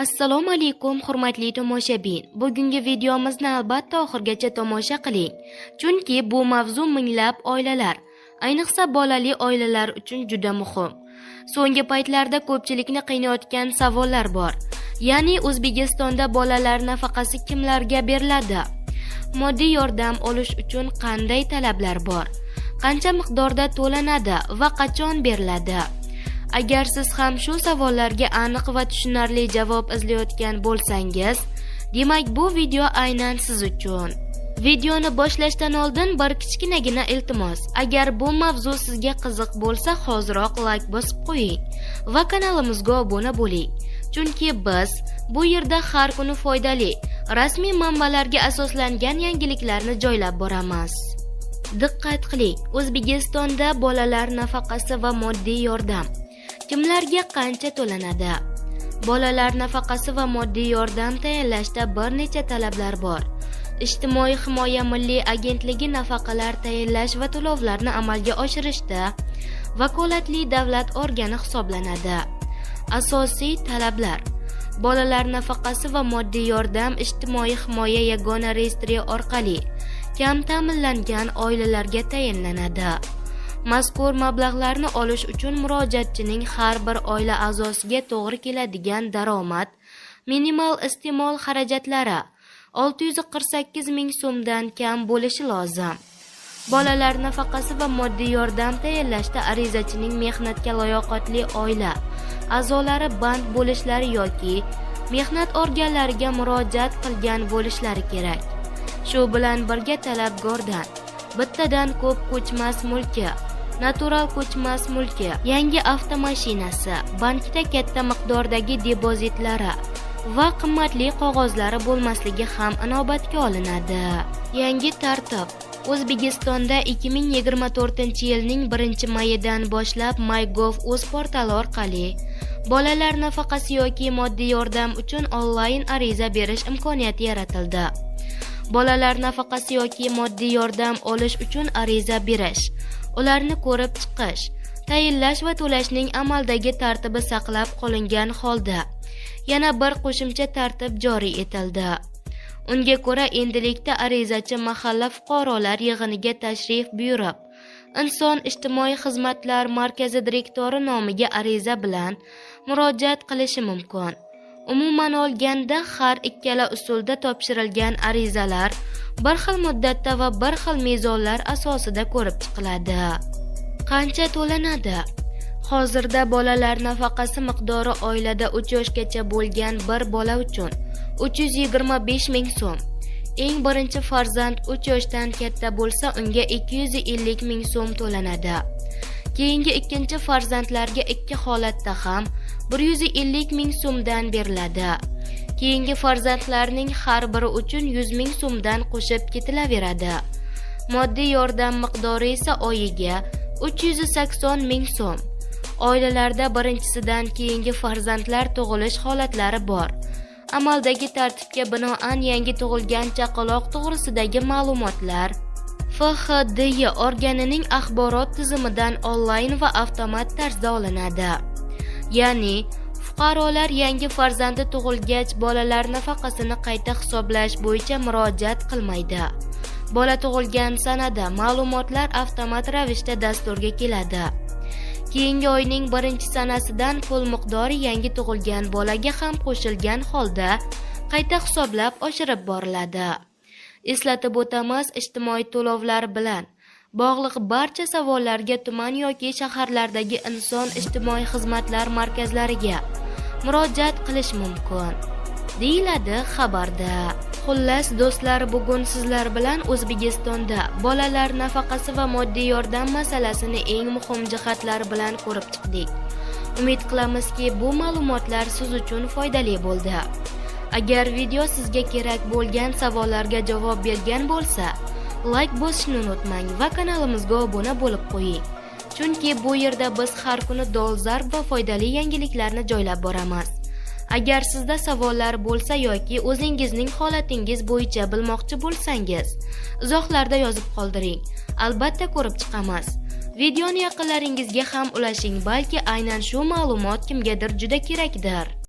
Assalomu alaykum hurmatli tomoshabin. Bugungi videomizni albatta oxirgacha tomosha qiling. Chunki bu mavzu minglab oilalar, ayniqsa bolali oilalar uchun juda muhim. So'nggi paytlarda ko'pchilikni qiynayotgan savollar bor. Ya'ni O'zbekistonda bolalar nafaqasi kimlarga beriladi? Moddiy yordam olish uchun qanday talablar bor? Qancha miqdorda to'lanadi va qachon beriladi? Agar siz ham shu savollarga aniq va tushunarli javob izlayotgan bo'lsangiz, demak bu video aynan siz uchun. Videoni boshlashdan oldin bir kichkinagina iltimos. Agar bu mavzu sizga qiziq bo'lsa, hoziroq like bosib qo'ying va kanalimizga obuna bo'ling. Chunki biz bu yerda har kuni foydali, rasmiy manbalarga asoslangan yangiliklarni joylab boramiz. Diqqat qiling, O'zbekistonda bolalar nafaqasi va moddiy yordam kimlarga qancha to'lanadi? Bolalar nafaqasi va moddiy yordam tayinlashda bir necha talablar bor. Ijtimoiy himoya milliy agentligi nafaqalar tayinlash va to'lovlarni amalga oshirishda vakolatli davlat organi hisoblanadi. Asosiy talablar: bolalar nafaqasi va moddiy yordam ijtimoiy himoya yagona reyestri orqali kam ta'minlangan oilalarga tayinlanadi. Mazkur mablag'larni olish uchun murojaatchining har bir oila a'zosiga to'g'ri keladigan daromad minimal iste'mol xarajatlari 648 ming so'mdan kam bo'lishi lozim. Bolalar nafaqasi va moddiy yordam tayinlashda arizachining mehnatga layoqatli oila a'zolari band bo'lishlari yoki mehnat organlariga murojaat qilgan bo'lishlari kerak. Shu bilan birga talabgordan bittadan ko'p ko'chmas mulki, natural ko'chmas mulki, yangi avtomashinasi, bankda katta miqdordagi depozitlari va qimmatli qog'ozlari bo'lmasligi ham inobatga olinadi. Yangi tartib: O'zbekistonda 2024-yilning 1-mayidan boshlab MyGov.uz portali orqali bolalar nafaqasi yoki moddiy yordam uchun onlayn ariza berish imkoniyati yaratildi. Bolalar nafaqasi yoki moddiy yordam olish uchun ariza berish, ularni ko'rib chiqish, tayinlash va to'lashning amaldagi tartibi saqlab qolingan holda yana bir qo'shimcha tartib joriy etildi. Unga ko'ra, endilikda arizachi mahalla fuqarolar yig'iniga tashrif buyurib, Inson ijtimoiy xizmatlar markazi direktori nomiga ariza bilan murojaat qilishi mumkin. Umuman olganda, har ikkala usulda topshirilgan arizalar bir xil muddatda va bir xil mezonlar asosida ko'rib chiqiladi. Qancha to'lanadi? Hozirda bolalar nafaqasi miqdori oilada 3 yoshgacha bo'lgan bir bola uchun 325 ming so'm. Eng birinchi farzand 3 yoshdan katta bo'lsa, unga 250 ming so'm to'lanadi. Keyingi ikkinchi farzandlarga ikki holatda ham 150 ming so'mdan beriladi. Keyingi farzandlarning har biri uchun 100 ming so'mdan qo'shib ketilaveradi. Moddiy yordam miqdori esa oyiga 380 ming so'm. Oilalarda birinchisidan keyingi farzandlar tug'ilish holatlari bor. Amaldagi tartibga binoan yangi tug'ilgan chaqaloq to'g'risidagi ma'lumotlar FHDY organining axborot tizimidan onlayn va avtomat tarzda olinadi. Ya'ni fuqarolar yangi farzandi tug'ilgach bolalar nafaqasini qayta hisoblash bo'yicha murojaat qilmaydi. Bola tug'ilgan sanada ma'lumotlar avtomat ravishda dasturga keladi. Keyingi oyning 1-sanasidan pul miqdori yangi tug'ilgan bolaga ham qo'shilgan holda qayta hisoblab oshirib boriladi. Eslatib o'tamiz, ijtimoiy to'lovlar bilan bog'liq barcha savollarga tuman yoki shaharlardagi inson ijtimoiy xizmatlar markazlariga murojaat qilish mumkin, deyiladi xabarda. Xullas do'stlar, bugun sizlar bilan O'zbekistonda bolalar nafaqasi va moddiy yordam masalasini eng muhim jihatlari bilan ko'rib chiqdik. Umid qilamizki, bu ma'lumotlar siz uchun foydali bo'ldi. Agar video sizga kerak bo'lgan savollarga javob bergan bo'lsa, like bosishni unutmang va kanalimizga obuna bo'lib qo'ying. Chunki bu yerda biz har kuni dolzarb va foydali yangiliklarni joylab boramiz. Agar sizda savollar bo'lsa yoki o'zingizning holatingiz bo'yicha bilmoqchi bo'lsangiz, izohlarda yozib qoldiring. Albatta ko'rib chiqamiz. Videoni yaqinlaringizga ham ulashing, balki aynan shu ma'lumot kimgadir juda kerakdir.